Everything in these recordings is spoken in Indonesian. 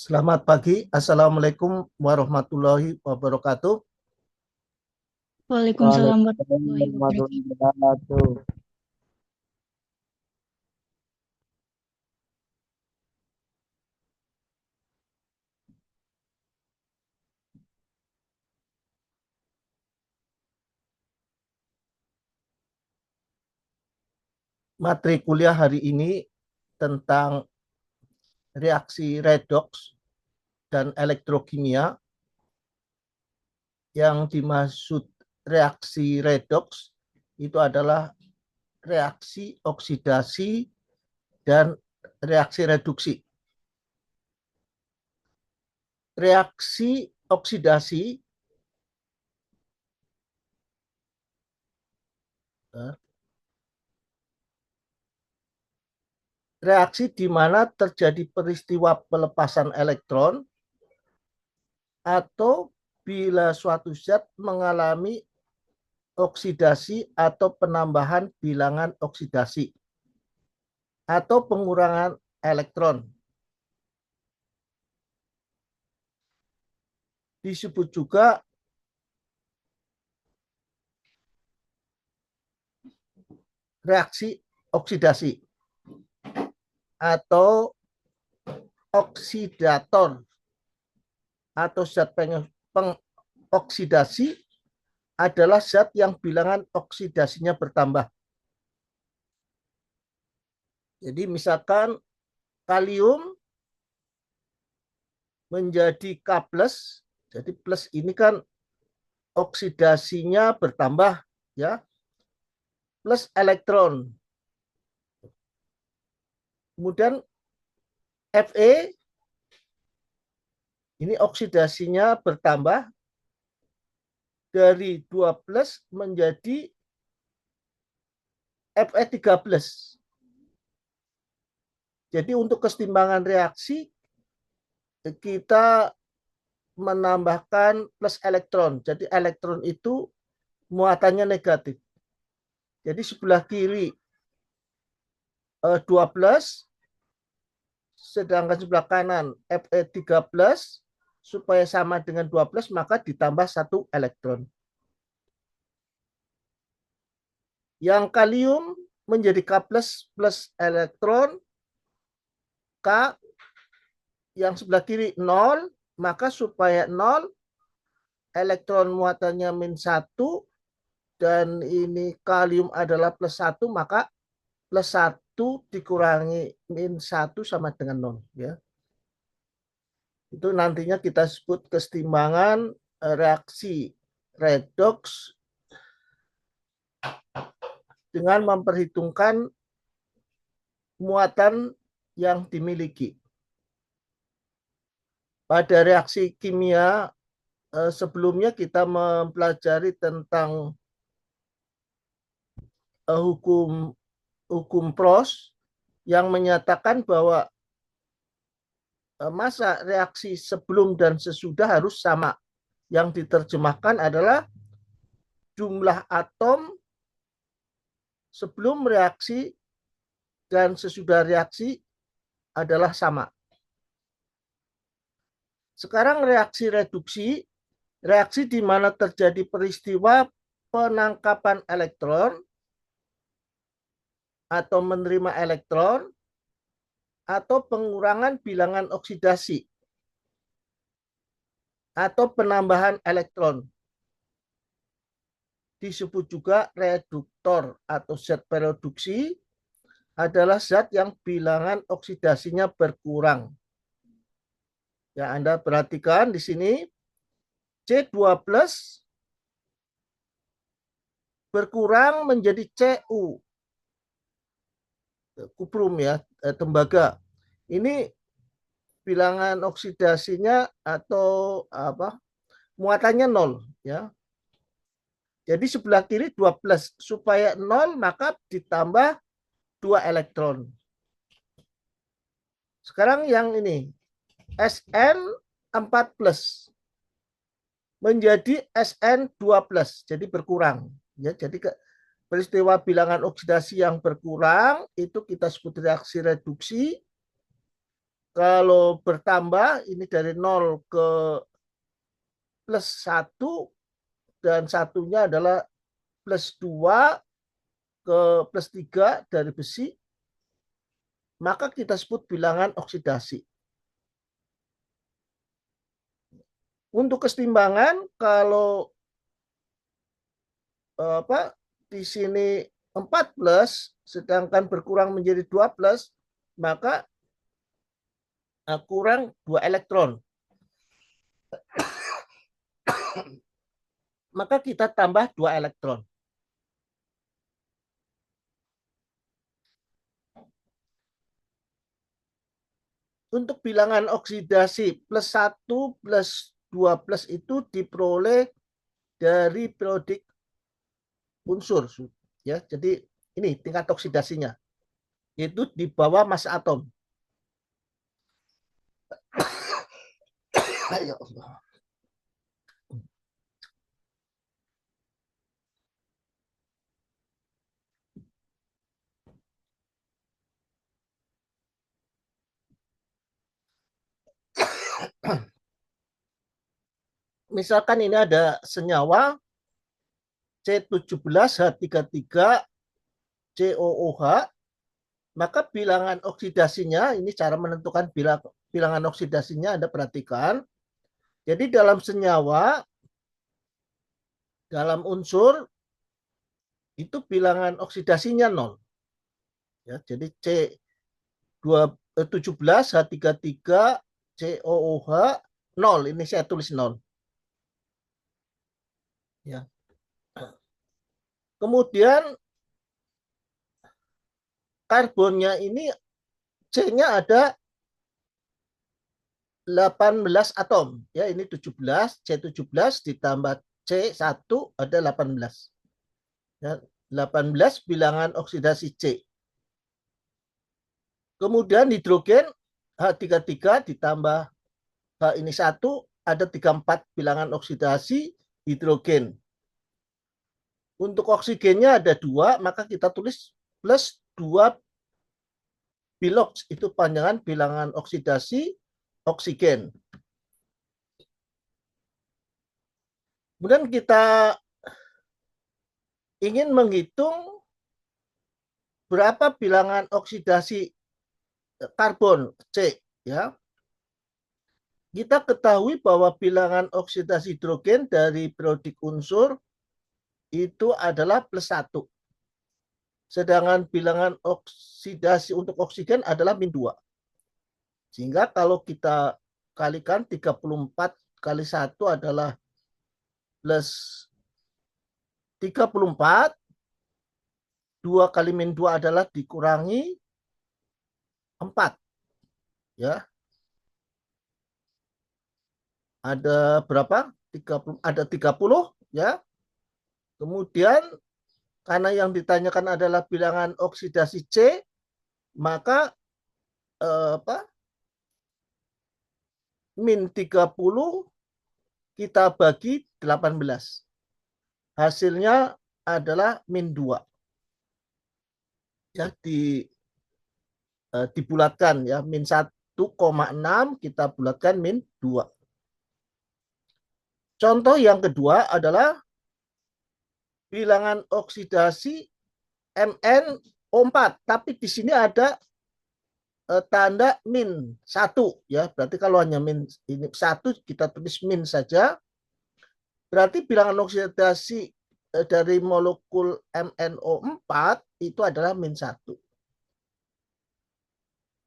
Selamat pagi. Assalamualaikum warahmatullahi wabarakatuh. Waalaikumsalam Waalaikumsalam warahmatullahi warahmatullahi wabarakatuh. wabarakatuh. Materi kuliah hari ini tentang reaksi redoks dan elektrokimia. Yang dimaksud reaksi redoks itu adalah reaksi oksidasi dan reaksi reduksi. Reaksi oksidasi reaksi di mana terjadi peristiwa pelepasan elektron atau bila suatu zat mengalami oksidasi atau penambahan bilangan oksidasi atau pengurangan elektron. Disebut juga reaksi oksidasi atau oksidator atau zat pengoksidasi adalah zat yang bilangan oksidasinya bertambah. Jadi misalkan kalium menjadi K+, jadi plus ini kan oksidasinya bertambah ya, plus elektron. Kemudian Fe ini oksidasinya bertambah dari 2 plus menjadi Fe13. Jadi untuk kesetimbangan reaksi kita menambahkan plus elektron. Jadi elektron itu muatannya negatif. Jadi sebelah kiri 2 plus, sedangkan sebelah kanan Fe13, supaya sama dengan 2 plus maka ditambah 1 elektron. Yang kalium menjadi K plus elektron, K yang sebelah kiri 0, maka supaya 0 elektron muatannya -1 dan ini kalium adalah +1, maka +1 dikurangi -1 sama dengan 0 ya. Itu nantinya kita sebut kesetimbangan reaksi redoks dengan memperhitungkan muatan yang dimiliki. Pada reaksi kimia sebelumnya kita mempelajari tentang hukum Prost yang menyatakan bahwa masa reaksi sebelum dan sesudah harus sama. Yang diterjemahkan adalah jumlah atom sebelum reaksi dan sesudah reaksi adalah sama. Sekarang reaksi reduksi, reaksi di mana terjadi peristiwa penangkapan elektron atau menerima elektron atau pengurangan bilangan oksidasi atau penambahan elektron. Disebut juga reduktor atau zat pereduksi adalah zat yang bilangan oksidasinya berkurang. Ya, Anda perhatikan di sini C2+ berkurang menjadi Cu, kuprum ya, tembaga. Ini bilangan oksidasinya atau muatannya 0 ya. Jadi sebelah kiri 2+, supaya 0 maka ditambah 2 elektron. Sekarang yang ini Sn4+ menjadi Sn2+, jadi berkurang ya. Jadi peristiwa bilangan oksidasi yang berkurang itu kita sebut reaksi reduksi. Kalau bertambah ini dari 0 ke plus 1 dan satunya adalah plus 2 ke plus 3 dari besi, maka kita sebut bilangan oksidasi. Untuk kesetimbangan, kalau apa di sini 4 plus, sedangkan berkurang menjadi 2 plus, maka kurang 2 elektron. Maka kita tambah 2 elektron. Untuk bilangan oksidasi plus 1 plus 2 plus itu diperoleh dari periodik unsur. Ya, jadi ini tingkat oksidasinya. Itu di bawah massa atom. Ya Allah. Misalkan ini ada senyawa C17H33 COOH, maka bilangan oksidasinya, ini cara menentukan bilangan oksidasinya, Anda perhatikan. Jadi dalam senyawa, dalam unsur, itu bilangan oksidasinya 0. Ya, jadi C17H33 COOH 0. Ini saya tulis 0. Ya. Kemudian karbonnya ini C-nya ada 18 atom. Ya, ini 17, C17 ditambah C1 ada 18. Ya, 18 bilangan oksidasi C. Kemudian hidrogen H33 ditambah H ini 1 ada 34 bilangan oksidasi hidrogen. Untuk oksigennya ada 2, maka kita tulis plus 2 bilox, itu panjangan bilangan oksidasi oksigen. Kemudian kita ingin menghitung berapa bilangan oksidasi karbon C, ya. Kita ketahui bahwa bilangan oksidasi hidrogen dari periodik unsur itu adalah plus 1. Sedangkan bilangan oksidasi untuk oksigen adalah min 2. Sehingga kalau kita kalikan 34 kali 1 adalah plus 34. 2 kali min 2 adalah dikurangi 4. Ya. Ada berapa? 30, ada 30, ya. Kemudian karena yang ditanyakan adalah bilangan oksidasi C, maka min 30 kita bagi 18. Hasilnya adalah min 2. Ya, dibulatkan, ya, min 1,6 kita bulatkan min 2. Contoh yang kedua adalah bilangan oksidasi MnO4, tapi di sini ada tanda min 1, ya. Berarti kalau hanya min ini 1 kita tulis min saja. Berarti bilangan oksidasi dari molekul MnO4 itu adalah min 1.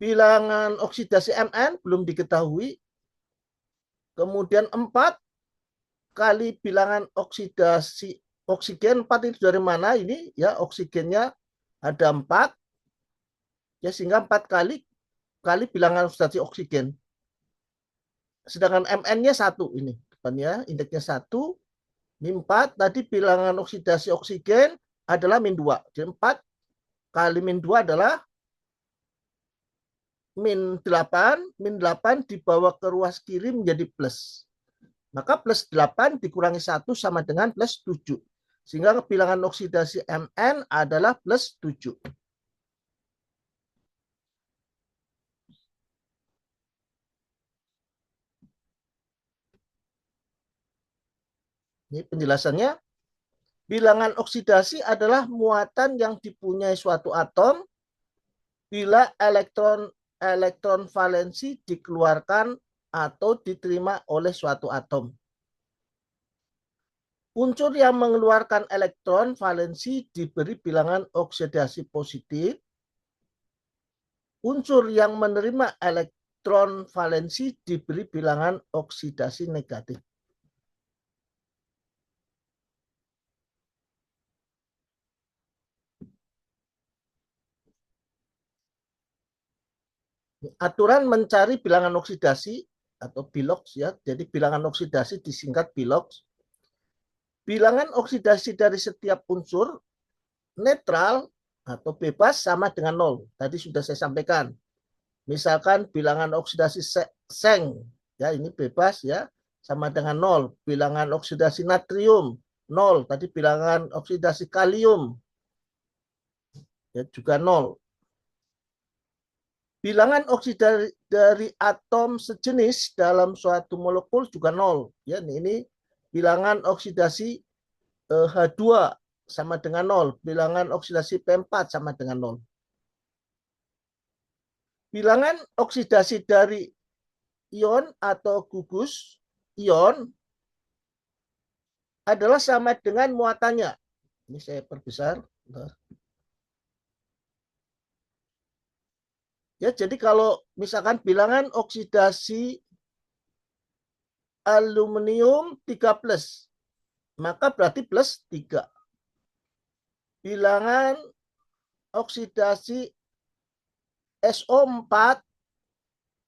Bilangan oksidasi Mn belum diketahui. Kemudian 4 kali bilangan oksidasi oksigen 4 itu dari mana ini? Ya, oksigennya ada 4. Ya, sehingga 4 kali bilangan oksidasi oksigen. Sedangkan Mn-nya 1 ini. Depannya indeksnya 1. Ini 4. Tadi bilangan oksidasi oksigen adalah min 2. Jadi 4 kali min 2 adalah min 8. Min 8 dibawa ke ruas kiri menjadi plus. Maka plus 8 dikurangi 1 sama dengan plus 7. Sehingga bilangan oksidasi Mn adalah plus 7. Ini penjelasannya. Bilangan oksidasi adalah muatan yang dipunyai suatu atom bila elektron valensi dikeluarkan atau diterima oleh suatu atom. Unsur yang mengeluarkan elektron valensi diberi bilangan oksidasi positif. Unsur yang menerima elektron valensi diberi bilangan oksidasi negatif. Aturan mencari bilangan oksidasi atau bilox ya. Jadi bilangan oksidasi disingkat bilox. Bilangan oksidasi dari setiap unsur netral atau bebas sama dengan 0. Tadi sudah saya sampaikan. Misalkan bilangan oksidasi seng, ya ini bebas ya, sama dengan 0. Bilangan oksidasi natrium 0. Tadi bilangan oksidasi kalium ya juga 0. Bilangan oksidasi dari atom sejenis dalam suatu molekul juga 0. Ya, ini bilangan oksidasi H2 sama dengan 0. Bilangan oksidasi P4 sama dengan 0. Bilangan oksidasi dari ion atau gugus ion adalah sama dengan muatannya. Ini saya perbesar. Ya, jadi kalau misalkan bilangan oksidasi aluminium 3 plus, maka berarti plus 3. Bilangan oksidasi SO4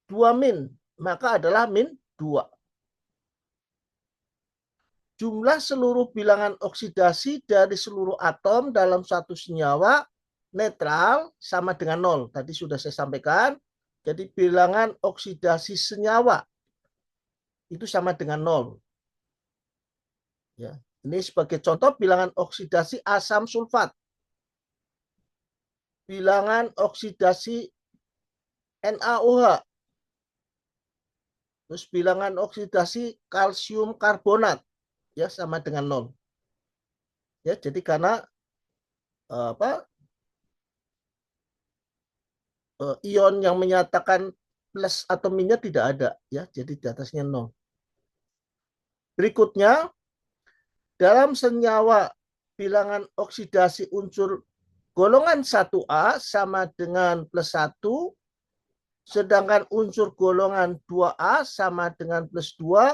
2 min, maka adalah min 2. Jumlah seluruh bilangan oksidasi dari seluruh atom dalam satu senyawa netral sama dengan 0. Tadi sudah saya sampaikan. Jadi bilangan oksidasi senyawa itu sama dengan 0. Ya. Ini sebagai contoh bilangan oksidasi asam sulfat. Bilangan oksidasi NaOH. Terus bilangan oksidasi kalsium karbonat ya sama dengan 0. Ya, jadi karena ion yang menyatakan plus atau minus tidak ada ya, jadi di atasnya 0. Berikutnya, dalam senyawa bilangan oksidasi unsur golongan 1A sama dengan plus 1, sedangkan unsur golongan 2A sama dengan plus 2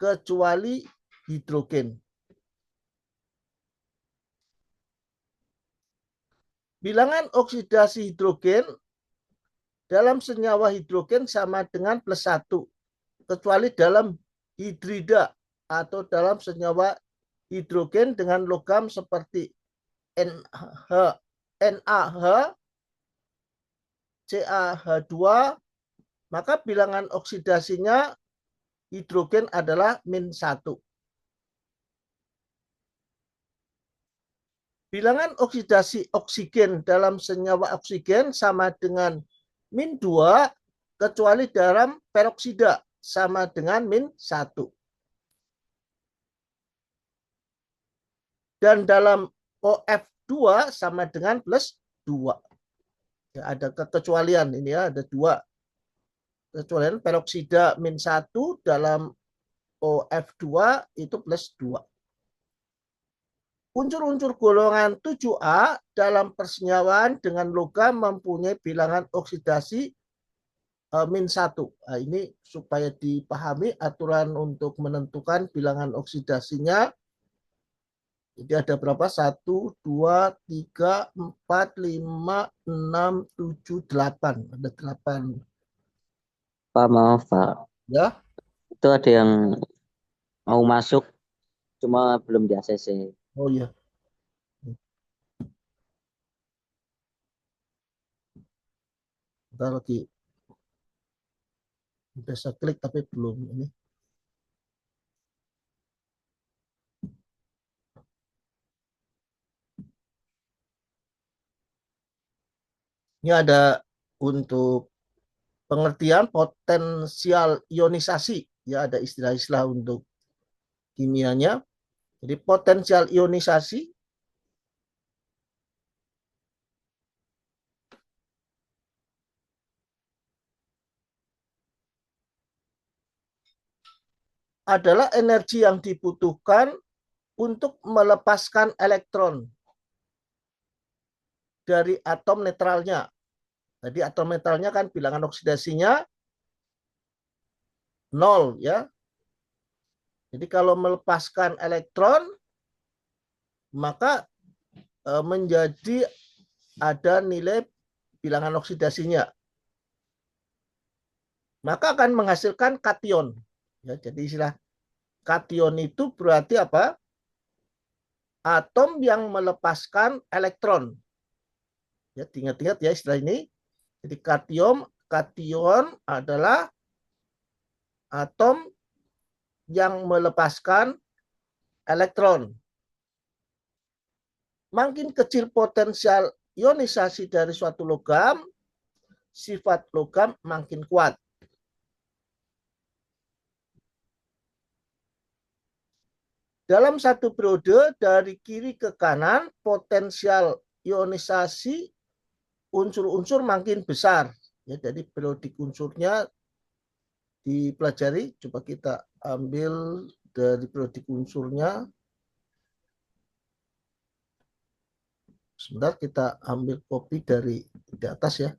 kecuali hidrogen. Bilangan oksidasi hidrogen dalam senyawa hidrogen sama dengan plus 1, kecuali dalam hidrida atau dalam senyawa hidrogen dengan logam seperti NaH, CaH2, maka bilangan oksidasinya hidrogen adalah min 1. Bilangan oksidasi oksigen dalam senyawa oksigen sama dengan min 2, kecuali dalam peroksida sama dengan min 1. Dan dalam OF2 sama dengan plus 2. Ya, ada kekecualian ini ya, ada 2. Kecualian peroksida min 1, dalam OF2 itu plus 2. Unsur-unsur golongan 7A dalam persenyawaan dengan logam mempunyai bilangan oksidasi min 1. Nah, ini supaya dipahami aturan untuk menentukan bilangan oksidasinya. Jadi ada berapa? 1, 2, 3, 4, 5, 6, 7, 8. Ada 8. Pak, maaf Pak. Ya. Itu ada yang mau masuk, cuma belum di ACC. Oh iya. Bentar lagi. Udah saya klik tapi belum ini. Ini ada untuk pengertian potensial ionisasi. Ya, ada istilah-istilah untuk kimianya. Jadi potensial ionisasi adalah energi yang dibutuhkan untuk melepaskan elektron dari atom netralnya. Jadi atom netralnya kan bilangan oksidasinya 0 ya. Jadi kalau melepaskan elektron maka menjadi ada nilai bilangan oksidasinya. Maka akan menghasilkan kation. Ya, jadi istilah kation itu berarti apa? Atom yang melepaskan elektron. Ya, ingat-ingat ya istilah ini. Jadi kation adalah atom yang melepaskan elektron. Makin kecil potensial ionisasi dari suatu logam, sifat logam makin kuat. Dalam satu periode dari kiri ke kanan, potensial ionisasi unsur-unsur makin besar. Ya, jadi periodik unsurnya dipelajari. Coba kita ambil dari periodik unsurnya. Sebentar kita ambil copy dari di atas ya.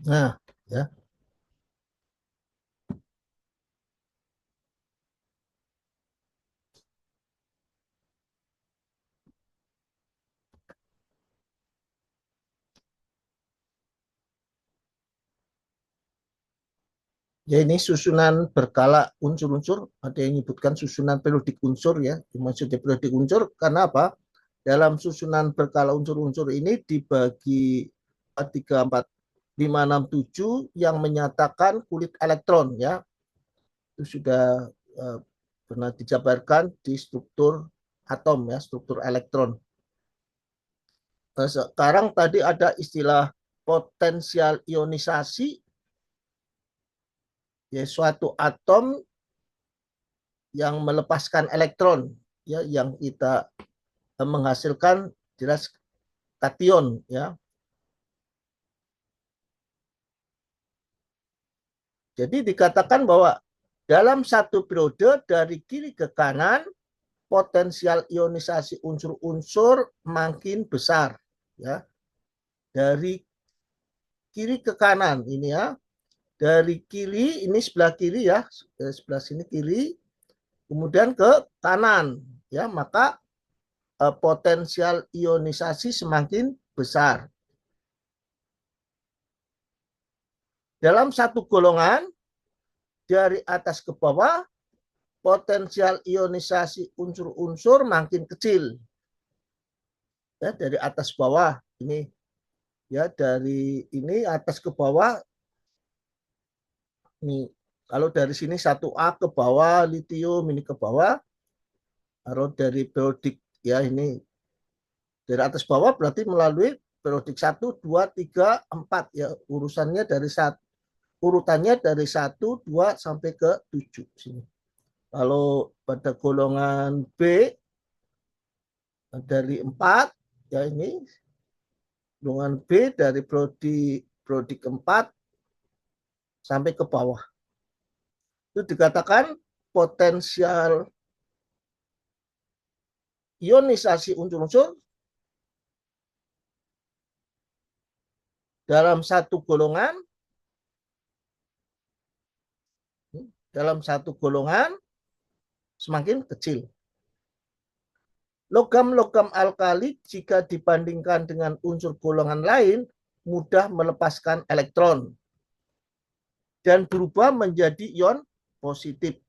Nah, ya. Ya ini susunan berkala unsur-unsur, ada yang menyebutkan susunan periodik unsur ya. Maksudnya periodik unsur karena apa? Dalam susunan berkala unsur-unsur ini dibagi 3, 4, 5, 6, 7 yang menyatakan kulit elektron ya. Itu sudah pernah dijabarkan di struktur atom ya, struktur elektron. Sekarang tadi ada istilah potensial ionisasi, ya suatu atom yang melepaskan elektron ya, yang kita menghasilkan jelas kation ya. Jadi dikatakan bahwa dalam satu periode dari kiri ke kanan potensial ionisasi unsur-unsur makin besar ya. Dari kiri ke kanan ini ya. Dari kiri ini sebelah kiri ya, sebelah sini kiri, kemudian ke kanan ya, maka potensial ionisasi semakin besar. Dalam satu golongan dari atas ke bawah potensial ionisasi unsur-unsur makin kecil. Ya, dari atas bawah ini ya, dari ini atas ke bawah. Nih, kalau dari sini 1A ke bawah, litium ini ke bawah. Kalau dari periodik ya ini dari atas bawah berarti melalui periodik 1, 2, 3, 4 ya, urusannya dari urutannya dari 1, 2 sampai ke 7 sini. Kalau pada golongan B dari 4 ya ini golongan B dari periodik 4 sampai ke bawah. Itu dikatakan potensial ionisasi unsur-unsur dalam satu golongan semakin kecil. Logam-logam alkali jika dibandingkan dengan unsur golongan lain mudah melepaskan elektron dan berubah menjadi ion positif.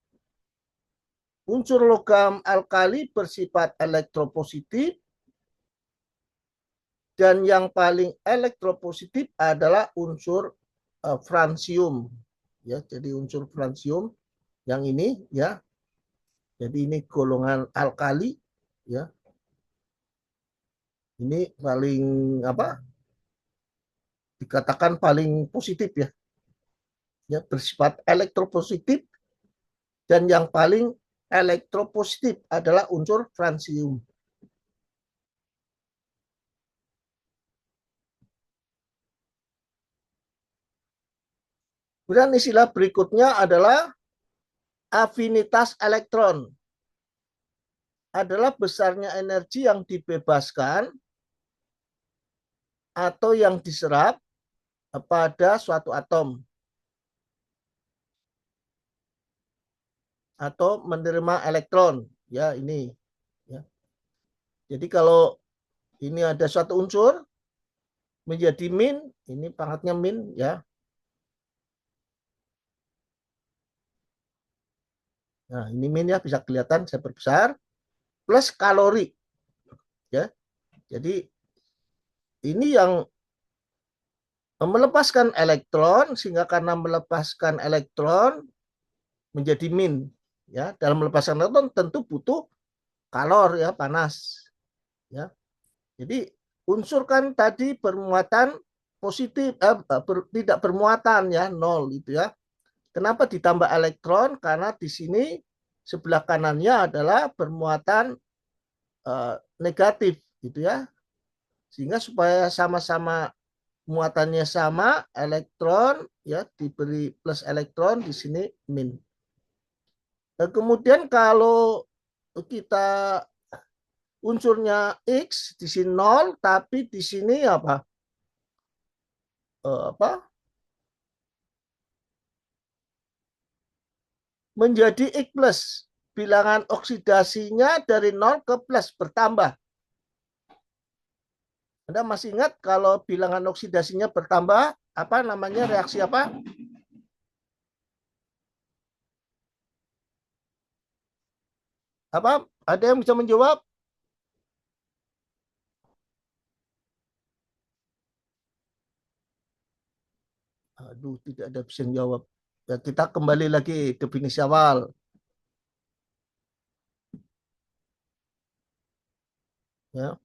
Unsur logam alkali bersifat elektropositif dan yang paling elektropositif adalah unsur fransium. Ya, jadi unsur fransium yang ini ya. Jadi ini golongan alkali ya. Ini paling apa? Dikatakan paling positif ya. Ya, bersifat elektropositif dan yang paling elektropositif adalah unsur fransium. Kemudian istilah berikutnya adalah afinitas elektron. Adalah besarnya energi yang dibebaskan atau yang diserap pada suatu atom atau menerima elektron. Ya, ini. Ya. Jadi kalau ini ada suatu unsur menjadi min, ini pangkatnya min ya. Nah, ini min ya, bisa kelihatan saya perbesar, plus kalori ya. Jadi ini yang melepaskan elektron, sehingga karena melepaskan elektron menjadi min ya. Dalam melepaskan elektron tentu butuh kalor ya, panas ya. Jadi unsur kan tadi bermuatan positif, tidak bermuatan ya, nol itu ya. Kenapa ditambah elektron? Karena di sini sebelah kanannya adalah bermuatan negatif gitu ya. Sehingga supaya sama-sama muatannya sama, elektron ya diberi plus elektron, di sini min. Nah, kemudian kalau kita unsurnya X di sini 0, tapi di sini apa? Menjadi X plus. Bilangan oksidasinya dari 0 ke plus bertambah. Anda masih ingat kalau bilangan oksidasinya bertambah, apa namanya, reaksi apa? Apa? Ada yang bisa menjawab? Aduh, tidak ada bisa menjawab. Ya, kita kembali lagi definisi awal. Ya.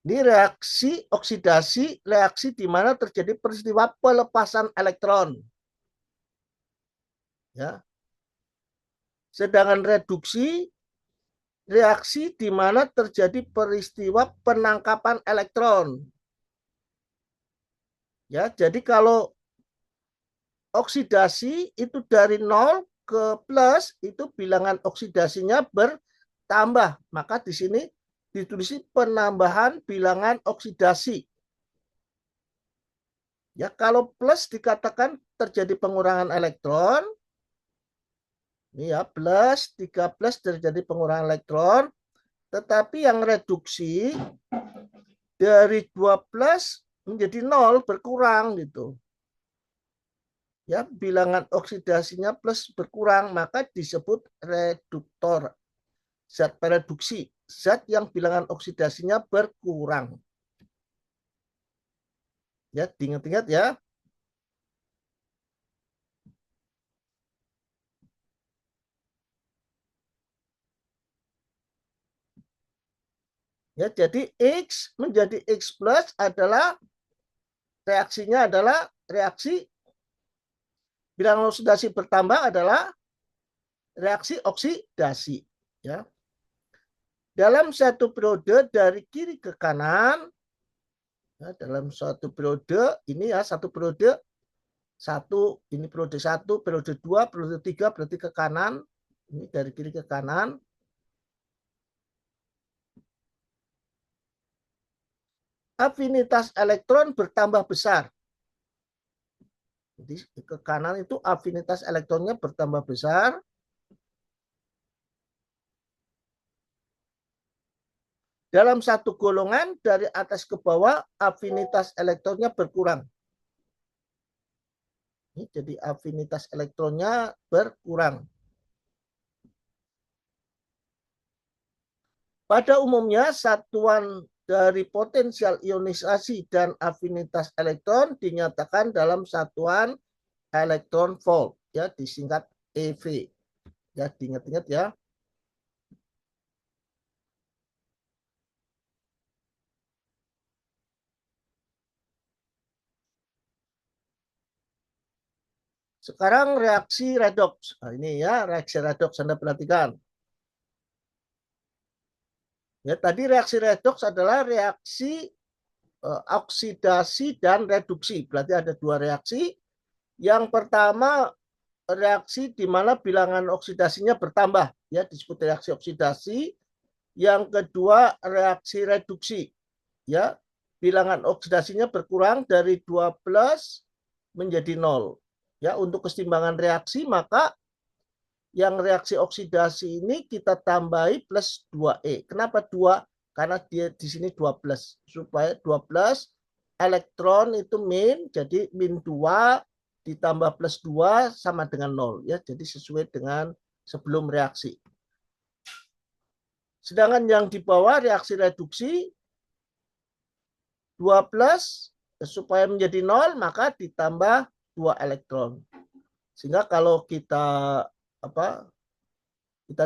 Ini reaksi oksidasi, reaksi di mana terjadi peristiwa pelepasan elektron. Ya. Sedangkan reduksi, reaksi di mana terjadi peristiwa penangkapan elektron. Ya, jadi kalau oksidasi itu dari 0 ke plus, itu bilangan oksidasinya bertambah. Maka di sini ditulis penambahan bilangan oksidasi. Ya, kalau plus dikatakan terjadi pengurangan elektron. Ini ya, plus 3 plus terjadi pengurangan elektron. Tetapi yang reduksi dari 2 plus menjadi 0, berkurang gitu. Ya, bilangan oksidasinya plus berkurang, maka disebut reduktor. Zat pereduksi, zat yang bilangan oksidasinya berkurang. Ya, diingat-ingat ya. Ya, jadi X menjadi X plus adalah reaksinya adalah reaksi bilangan oksidasi bertambah adalah reaksi oksidasi. Ya. Dalam satu periode dari kiri ke kanan, ya, dalam satu periode ini ya, satu periode satu, ini periode 1, periode 2, periode 3 berarti ke kanan, ini dari kiri ke kanan. Afinitas elektron bertambah besar. Jadi ke kanan itu afinitas elektronnya bertambah besar. Dalam satu golongan dari atas ke bawah afinitas elektronnya berkurang. Jadi afinitas elektronnya berkurang. Pada umumnya, satuan dari potensial ionisasi dan afinitas elektron dinyatakan dalam satuan elektron volt, ya disingkat EV. Ya, diingat-ingat ya. Sekarang reaksi redoks. Nah, ini ya, reaksi redoks Anda perhatikan. Ya, tadi reaksi redoks adalah reaksi oksidasi dan reduksi. Berarti ada dua reaksi. Yang pertama reaksi di mana bilangan oksidasinya bertambah, ya disebut reaksi oksidasi. Yang kedua reaksi reduksi, ya bilangan oksidasinya berkurang dari 2 plus menjadi 0. Ya, untuk keseimbangan reaksi maka yang reaksi oksidasi ini kita tambahi plus 2E. Kenapa 2? Karena dia di sini 12. Supaya 12 elektron itu min, jadi min 2 ditambah plus 2 sama dengan 0. Ya, jadi sesuai dengan sebelum reaksi. Sedangkan yang di bawah reaksi reduksi 2 plus supaya menjadi 0 maka ditambah 2 elektron. Sehingga kalau kita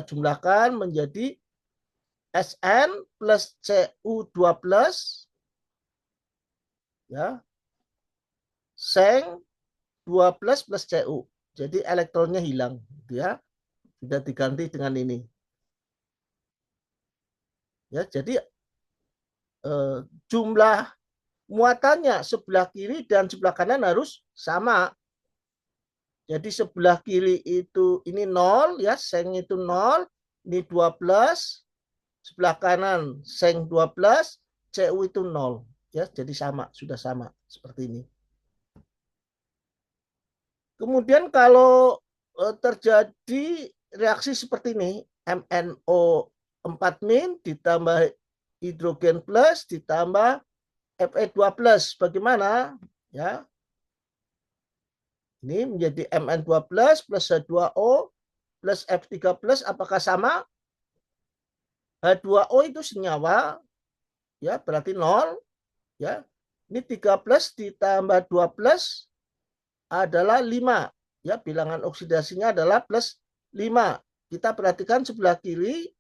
jumlahkan menjadi Sn plus Cu2 plus, ya, Seng 2 plus plus Cu. Jadi elektronnya hilang, ya, sudah diganti dengan ini. Ya, jadi jumlah muatannya sebelah kiri dan sebelah kanan harus sama. Jadi sebelah kiri itu ini 0, ya, Seng itu 0, ini 2 plus, sebelah kanan Seng 2 plus, Cu itu 0. Ya, jadi sama, sudah sama seperti ini. Kemudian kalau terjadi reaksi seperti ini, MnO4- ditambah hidrogen plus ditambah Fe2 plus, bagaimana? Ya, ini menjadi Mn2 plus H2O plus F3 plus, apakah sama? H2O itu senyawa, ya berarti 0, ya. Ini 3 plus ditambah 2 plus adalah 5, ya bilangan oksidasinya adalah plus 5. Kita perhatikan sebelah kiri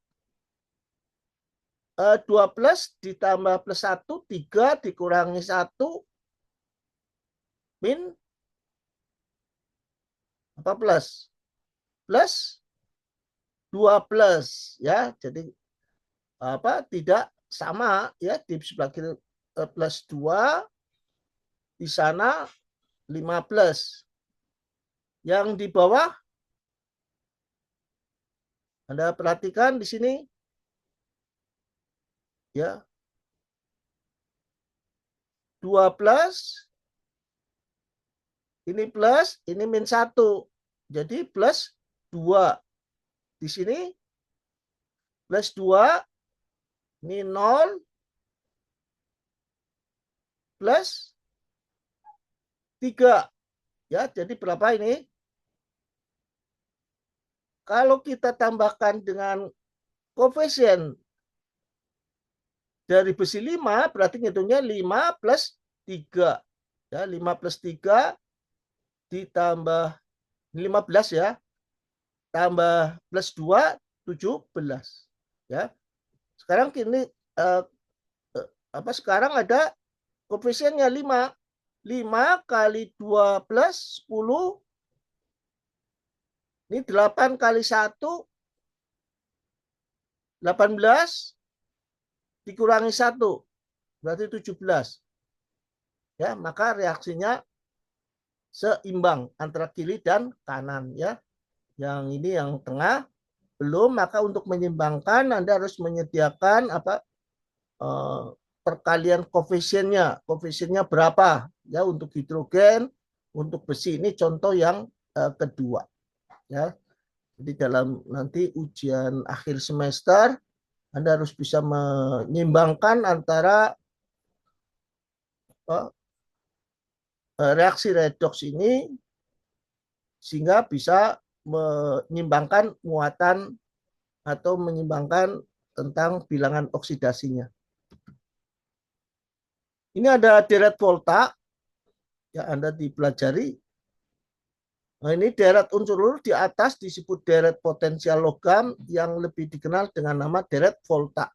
2 plus ditambah plus 1, 3 dikurangi 1 min apa plus? Plus 2 plus, ya. Jadi tidak sama, ya, di sebelah kiri plus 2, di sana 5 plus. Yang di bawah Anda perhatikan di sini, ya, 2 plus, ini plus, ini min 1. Jadi plus 2. Di sini plus 2, ini 0, plus 3. Ya, jadi berapa ini? Kalau kita tambahkan dengan koefisien dari besi 5, berarti ngitungnya 5 plus 3. Ya, 5 plus 3 ditambah 15, ya. Tambah plus 2, 17. Ya. Sekarang kini sekarang ada koefisiennya 5. 5 kali 2 plus 10. Ini 8 kali 1, 18 dikurangi 1, berarti 17. Ya, maka reaksinya seimbang antara kiri dan kanan, ya. Yang ini yang tengah belum, maka untuk menyeimbangkan Anda harus menyediakan perkalian koefisiennya. Koefisiennya berapa, ya, untuk hidrogen, untuk besi. Ini contoh yang kedua, ya. Jadi dalam nanti ujian akhir semester Anda harus bisa menyeimbangkan antara reaksi redoks ini sehingga bisa menyimbangkan muatan atau menyimbangkan tentang bilangan oksidasinya. Ini ada deret volta yang Anda dipelajari. Nah, ini deret unsur lurus di atas disebut deret potensial logam yang lebih dikenal dengan nama deret volta.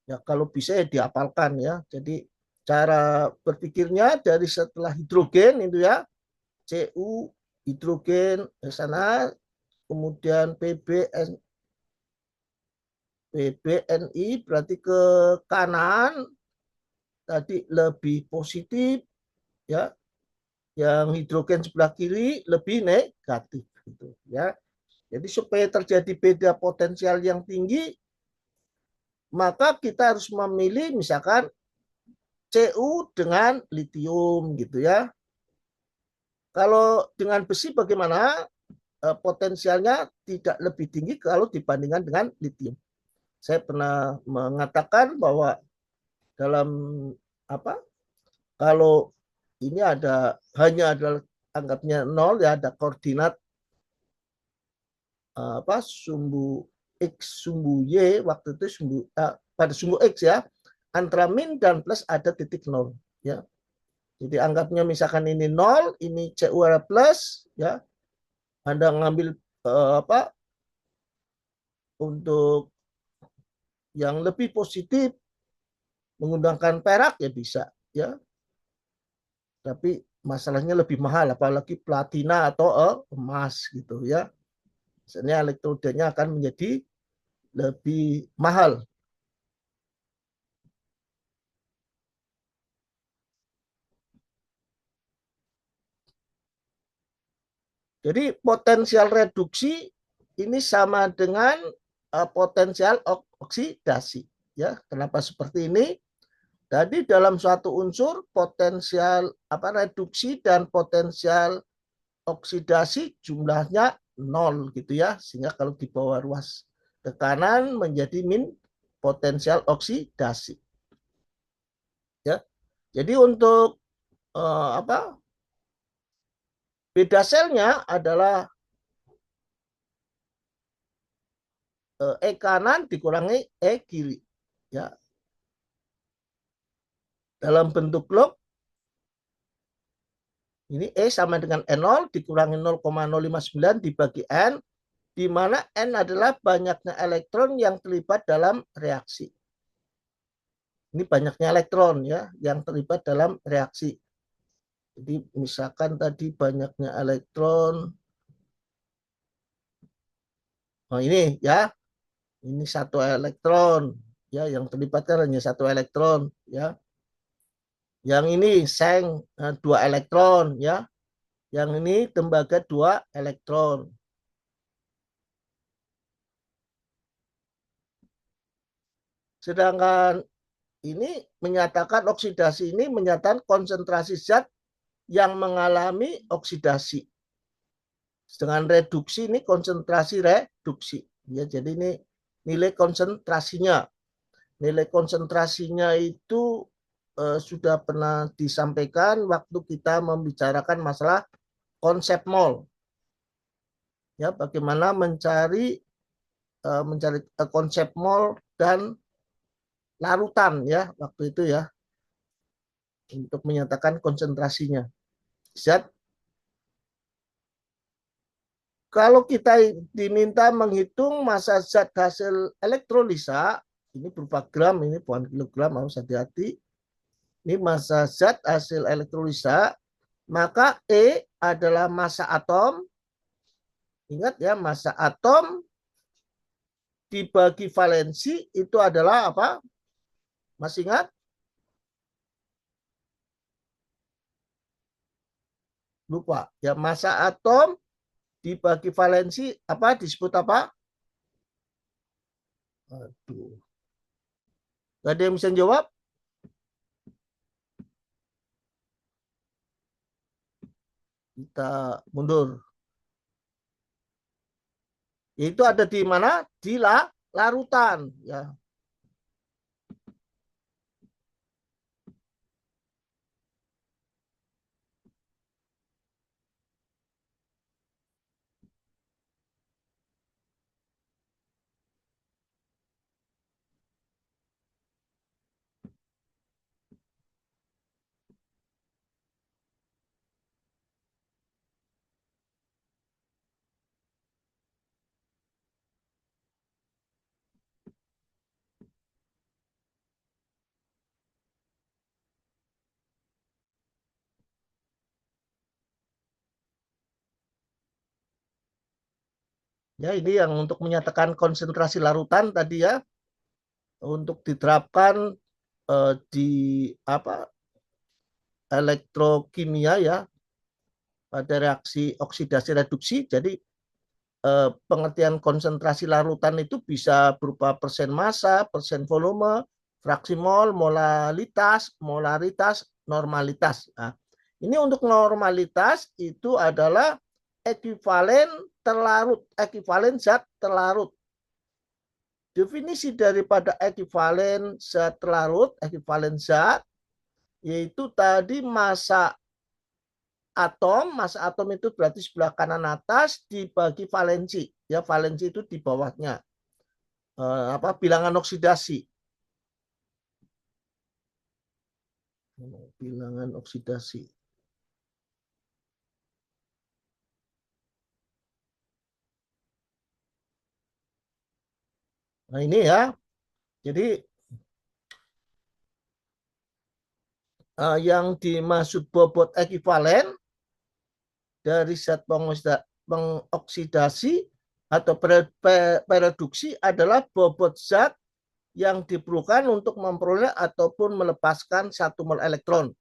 Ya, kalau bisa ya dihafalkan ya. Jadi cara berpikirnya dari setelah hidrogen itu ya, Cu hidrogen ke sana, kemudian PBNI berarti ke kanan tadi lebih positif ya, yang hidrogen sebelah kiri lebih negatif gitu ya. Jadi supaya terjadi beda potensial yang tinggi, maka kita harus memilih misalkan Cu dengan litium gitu ya. Kalau dengan besi bagaimana? Potensialnya tidak lebih tinggi kalau dibandingkan dengan litium. Saya pernah mengatakan bahwa dalam apa? Kalau ini ada hanya adalah anggapnya nol ya, ada koordinat sumbu x sumbu y waktu itu pada sumbu x ya, antara min dan plus ada titik nol ya. Jadi anggapnya misalkan ini nol, ini Cu ada plus ya. Anda ngambil untuk yang lebih positif menggunakan perak ya bisa ya. Tapi masalahnya lebih mahal apalagi platina atau emas gitu ya. Misalnya elektrodanya akan menjadi lebih mahal. Jadi potensial reduksi ini sama dengan potensial oksidasi. Ya, kenapa seperti ini? Jadi dalam suatu unsur potensial reduksi dan potensial oksidasi jumlahnya nol gitu ya, sehingga kalau di bawah ruas tekanan menjadi min potensial oksidasi. Ya, jadi untuk beda selnya adalah E kanan dikurangi E kiri. Ya. Dalam bentuk log, ini E sama dengan N0 dikurangi 0,059 dibagi N, di mana N adalah banyaknya elektron yang terlibat dalam reaksi. Ini banyaknya elektron ya yang terlibat dalam reaksi. Jadi misalkan tadi banyaknya elektron, oh ini ya, ini satu elektron ya, yang terlibat kan hanya satu elektron ya. Yang ini seng 2 elektron ya. Yang ini tembaga 2 elektron. Sedangkan ini menyatakan oksidasi ini menyatakan konsentrasi zat yang mengalami oksidasi. Dengan reduksi ini konsentrasi reduksi. Ya, jadi ini nilai konsentrasinya. Nilai konsentrasinya itu sudah pernah disampaikan waktu kita membicarakan masalah konsep mol. Ya, bagaimana mencari konsep mol dan larutan ya waktu itu ya untuk menyatakan konsentrasinya. Zat kalau kita diminta menghitung massa zat hasil elektrolisa, ini berupa gram, ini bukan kilogram, harus hati-hati. Ini massa zat hasil elektrolisa, maka E adalah massa atom. Ingat ya, massa atom dibagi valensi itu adalah apa? Masih ingat? Lupa. Ya, massa atom dibagi valensi apa disebut apa? Aduh. Gak ada yang bisa jawab? Kita mundur. Itu ada di mana? Di larutan. Ya. Ya, ini yang untuk menyatakan konsentrasi larutan tadi ya, untuk diterapkan di apa elektrokimia ya pada reaksi oksidasi reduksi. Jadi pengertian konsentrasi larutan itu bisa berupa persen massa, persen volume, fraksi mol, molaritas, normalitas. Nah, ini untuk normalitas itu adalah ekuivalen terlarut, ekuivalen zat terlarut. Definisi daripada ekuivalen zat terlarut, ekuivalen zat, yaitu tadi massa atom itu berarti sebelah kanan atas dibagi valensi. Ya, valensi itu di bawahnya. Bilangan oksidasi. Bilangan oksidasi. Nah, ini ya. Jadi yang dimaksud bobot ekuivalen dari zat pengoksidasi atau pereduksi adalah bobot zat yang diperlukan untuk memperoleh ataupun melepaskan satu mol elektron.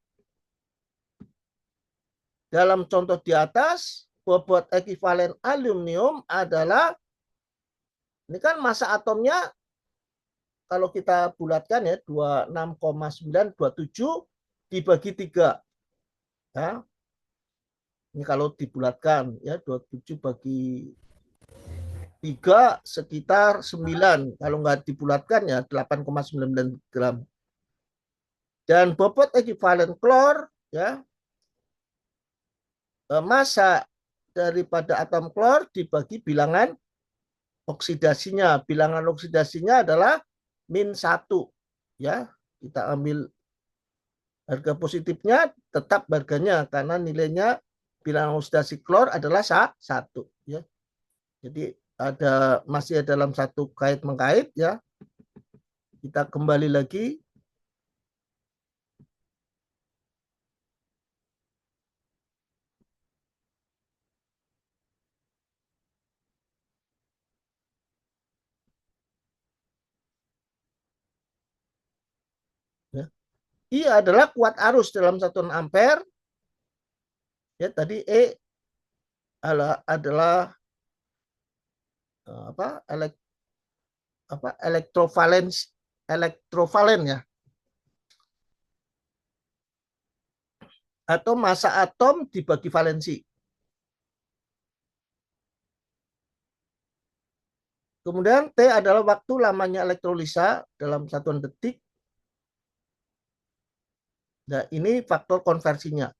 Dalam contoh di atas, bobot ekuivalen aluminium adalah, ini kan massa atomnya kalau kita bulatkan ya 26,927 dibagi 3. Ya. Ini kalau dibulatkan ya 27 bagi 3 sekitar 9. Kalau nggak dibulatkan ya 8,99 gram. Dan bobot ekuivalen klor ya massa daripada atom klor dibagi bilangan oksidasinya. Bilangan oksidasinya adalah -1. Ya, kita ambil harga positifnya, tetap harganya karena nilainya bilangan oksidasi klor adalah 1. Ya. Jadi masih dalam satu kait mengkait ya. Kita kembali lagi. Ya. I adalah kuat arus dalam satuan ampere. Ya, tadi E adalah apa? Elektrovalen ya. Atau massa atom dibagi valensi. Kemudian T adalah waktu lamanya elektrolisa dalam satuan detik. Nah, ini faktor konversinya.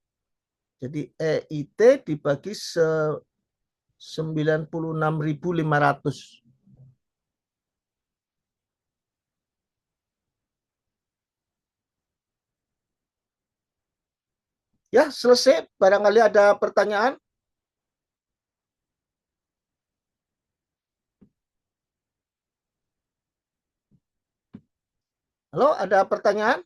Jadi EIT dibagi 96.500. Ya, selesai. Barangkali ada pertanyaan. Halo, ada pertanyaan?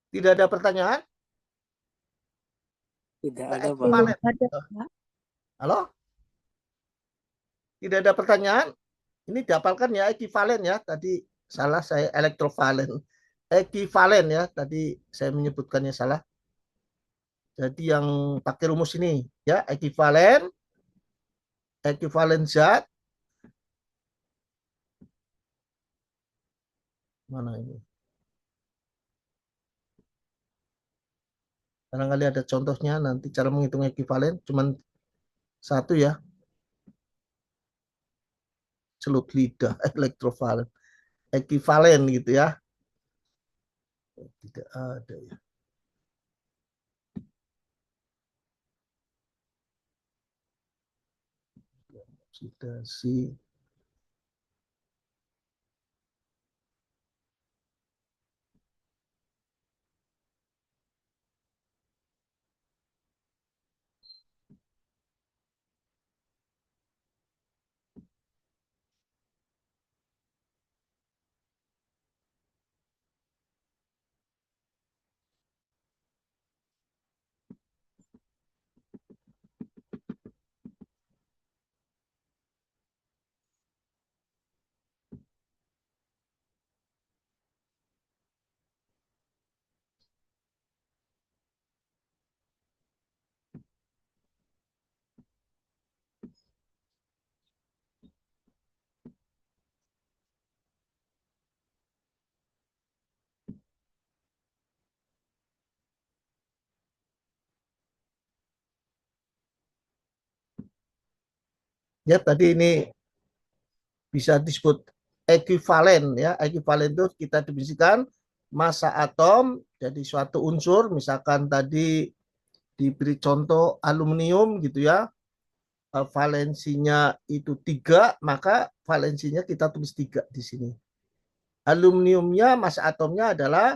Tidak ada pertanyaan? Tidak Nah, ada, Pak. ekivalen. Ada, Oh, Pak. halo? Tidak ada pertanyaan? Ini dihafalkan ya, ekivalen ya. Tadi salah saya, elektrovalen. Ekivalen ya, tadi saya menyebutkannya salah. Jadi yang pakai rumus ini ya, ekivalen zat. Mana ini? Barangkali ada contohnya nanti cara menghitung ekivalen. Cuman satu ya, celut lidah, elektrovalen. Ekivalen gitu ya. Tidak ada ya. Oksidasi Ya, tadi ini bisa disebut ekuivalen ya. Ekuivalen itu kita definisikan massa atom jadi suatu unsur, misalkan tadi diberi contoh aluminium gitu ya, valensinya itu 3, maka valensinya kita tulis 3 di sini. Aluminiumnya massa atomnya adalah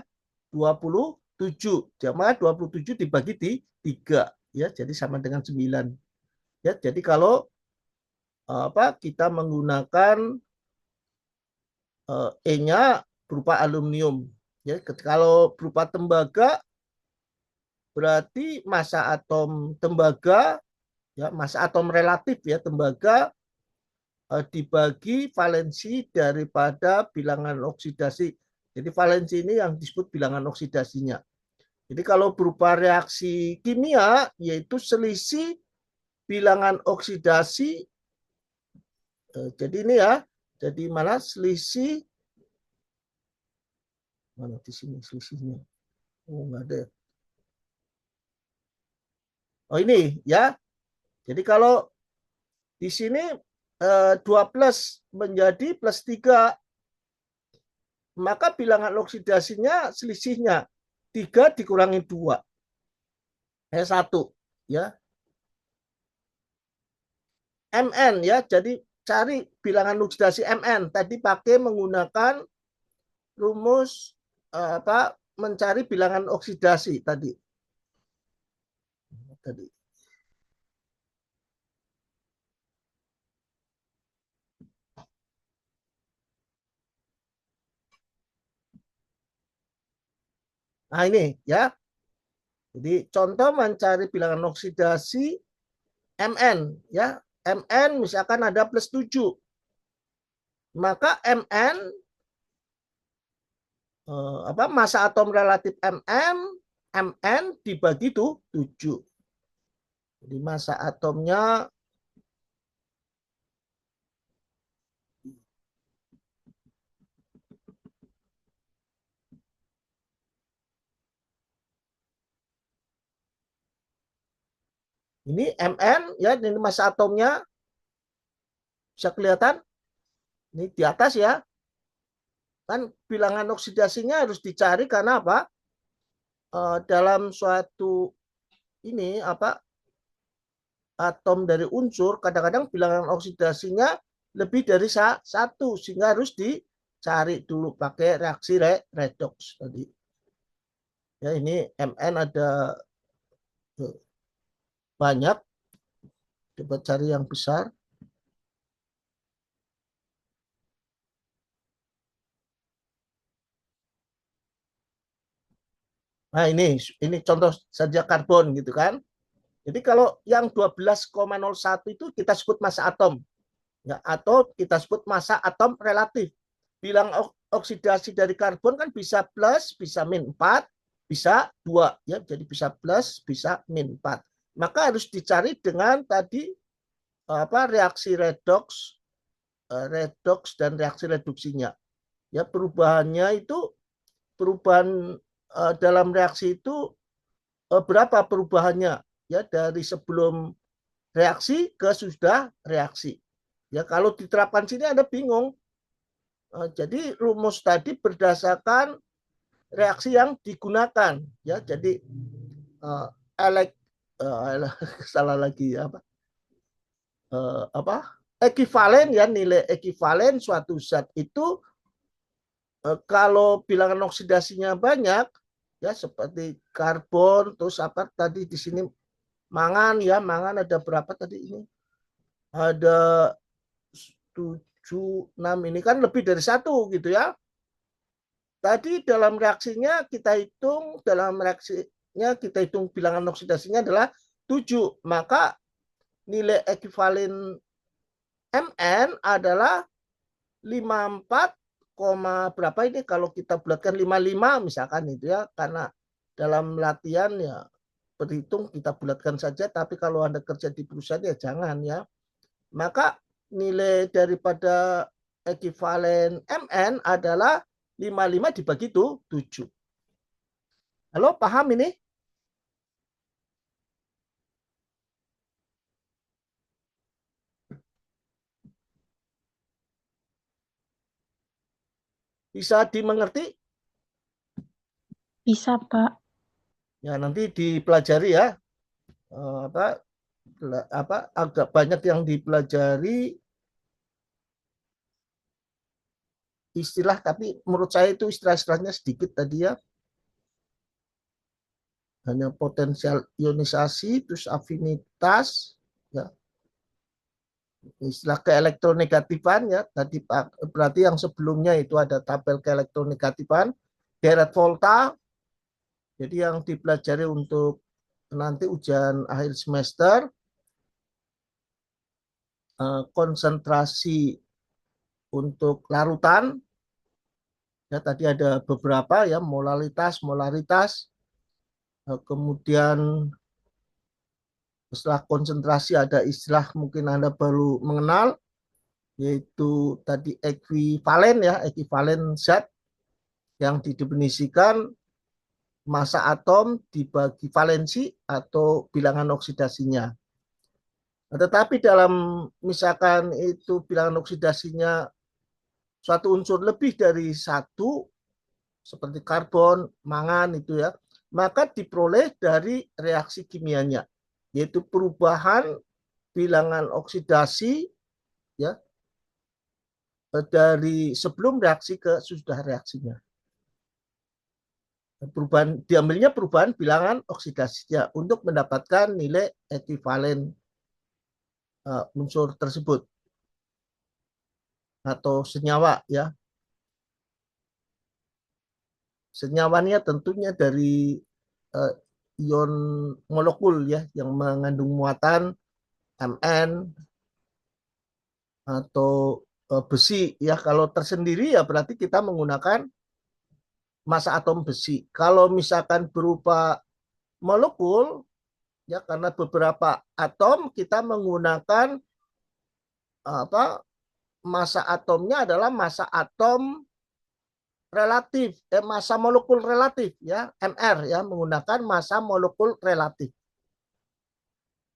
27. Maka 27 dibagi di 3 ya, jadi sama dengan 9. Ya, jadi kalau kita menggunakan E-nya berupa aluminium. Ya, kalau berupa tembaga berarti massa atom tembaga ya, massa atom relatif ya tembaga dibagi valensi daripada bilangan oksidasi. Jadi valensi ini yang disebut bilangan oksidasinya. Jadi kalau berupa reaksi kimia yaitu selisih bilangan oksidasi. Jadi ini ya, jadi mana selisih mana di sini selisihnya? Oh, nggak ada. Oh ini ya. Jadi kalau di sini 2 plus menjadi plus 3, maka bilangan oksidasinya selisihnya 3 dikurangi 2. 1 ya. Mn ya. Jadi cari bilangan oksidasi Mn. Tadi pakai menggunakan rumus mencari bilangan oksidasi tadi. Nah ini ya. Jadi contoh mencari bilangan oksidasi Mn ya. Mn misalkan ada plus 7. Maka Mn massa atom relatif Mn dibagi itu 7. Jadi massa atomnya ini Mn ya, ini massa atomnya bisa kelihatan ini di atas ya. Kan bilangan oksidasinya harus dicari karena apa? Dalam suatu ini atom dari unsur kadang-kadang bilangan oksidasinya lebih dari 1 sehingga harus dicari dulu pakai reaksi redox tadi. Ya ini Mn ada banyak, coba cari yang besar. Nah ini contoh saja karbon gitu kan. Jadi kalau yang 12,01 itu kita sebut massa atom ya, atau kita sebut massa atom relatif. Bilang oksidasi dari karbon kan bisa plus, bisa min 4, bisa 2 ya. Jadi bisa plus, bisa min 4. Maka harus dicari dengan tadi reaksi redox dan reaksi reduksinya. Ya, perubahannya itu perubahan dalam reaksi itu berapa perubahannya ya dari sebelum reaksi ke sudah reaksi. Ya kalau diterapkan sini Anda bingung. Jadi rumus tadi berdasarkan reaksi yang digunakan ya. Jadi elek salah lagi ekivalen ya, nilai ekivalen suatu zat itu kalau bilangan oksidasinya banyak ya seperti karbon terus apa tadi di sini mangan ya, mangan ada berapa tadi ini? Ada 7, 6 ini kan lebih dari 1 gitu ya. Tadi dalam reaksinya kita hitung, bilangan oksidasinya adalah 7. Maka nilai ekivalen Mn adalah 54, berapa ini kalau kita bulatkan 55 misalkan itu ya, karena dalam latihan ya berhitung kita bulatkan saja, tapi kalau Anda kerja di perusahaan ya jangan ya. Maka nilai daripada ekivalen Mn adalah 55 dibagi itu 7. Halo, paham ini? Bisa dimengerti? Bisa, Pak. Ya, nanti dipelajari ya. Apa agak banyak yang dipelajari istilah, tapi menurut saya itu istilah-istilahnya sedikit tadi ya. Hanya potensial ionisasi, terus afinitas, ya, istilah keelektronegatifan ya. Tadi berarti yang sebelumnya itu ada tabel keelektronegatifan, deret volta. Jadi yang dipelajari untuk nanti ujian akhir semester, konsentrasi untuk larutan. Ya, tadi ada beberapa ya, molaritas. Kemudian setelah konsentrasi ada istilah mungkin Anda baru mengenal, yaitu tadi ekuivalen zat yang didefinisikan massa atom dibagi valensi atau bilangan oksidasinya. Tetapi dalam misalkan itu bilangan oksidasinya suatu unsur lebih dari satu, seperti karbon, mangan itu ya, maka diperoleh dari reaksi kimianya, yaitu perubahan bilangan oksidasi ya dari sebelum reaksi ke sesudah reaksinya. Diambilnya perubahan bilangan oksidasinya untuk mendapatkan nilai ekuivalen unsur tersebut atau senyawa ya. Senyawanya tentunya dari uh, ion molekul ya yang mengandung muatan Mn atau besi ya. Kalau tersendiri ya berarti kita menggunakan massa atom besi. Kalau misalkan berupa molekul ya, karena beberapa atom kita menggunakan apa, massa atomnya adalah massa atom relatif, massa molekul relatif ya, MR ya, menggunakan massa molekul relatif.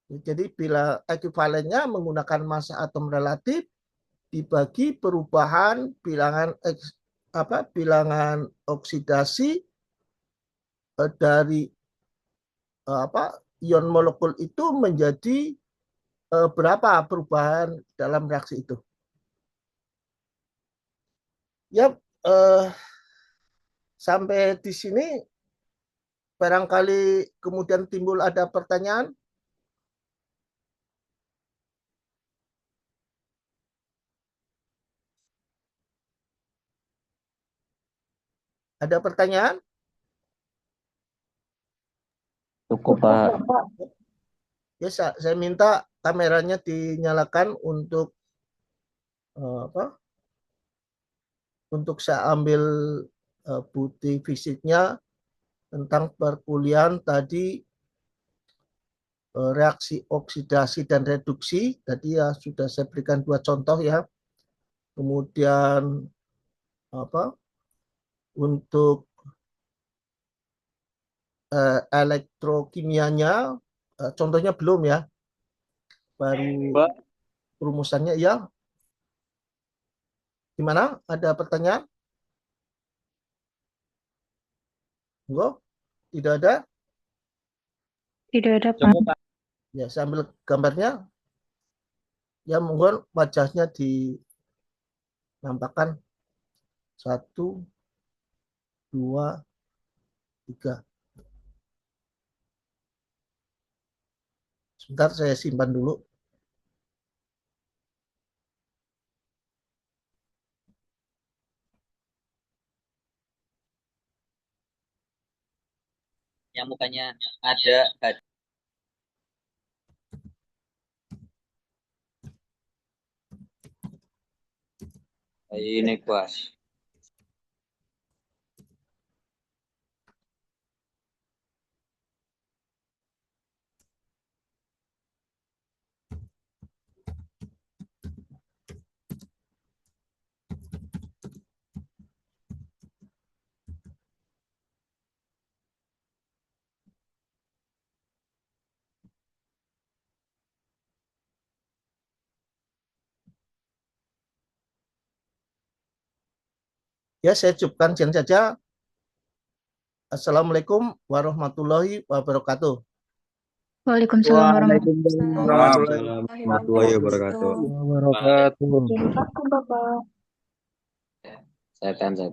Jadi bila ekuivalennya menggunakan massa atom relatif dibagi perubahan bilangan oksidasi dari ion molekul itu menjadi berapa perubahan dalam reaksi itu. Ya, sampai di sini barangkali kemudian timbul ada pertanyaan. Ada pertanyaan? Cukup, Pak. Ya, saya minta kameranya dinyalakan untuk apa? Untuk saya ambil bukti fisiknya tentang perkuliahan tadi, reaksi oksidasi dan reduksi. Tadi ya sudah saya berikan 2 contoh ya. Kemudian apa? Untuk elektrokimianya, contohnya belum ya, baru Pak, rumusannya ya. Gimana? Ada pertanyaan? Enggak? Tidak ada? Tidak ada, Pak. cukup, Pak. Ya, saya ambil gambarnya. Ya, monggo wajahnya dinampakkan. 1, 2, 3. Sebentar saya simpan dulu. Yang mukanya ada. Ini kuas. Ya, saya cukupkan sekian saja. Assalamualaikum warahmatullahi wabarakatuh. Waalaikumsalam Waalaikumsalam warahmatullahi warahmatullahi wabarakatuh. wabarakatuh. Terima kasih, Bapak. Setan.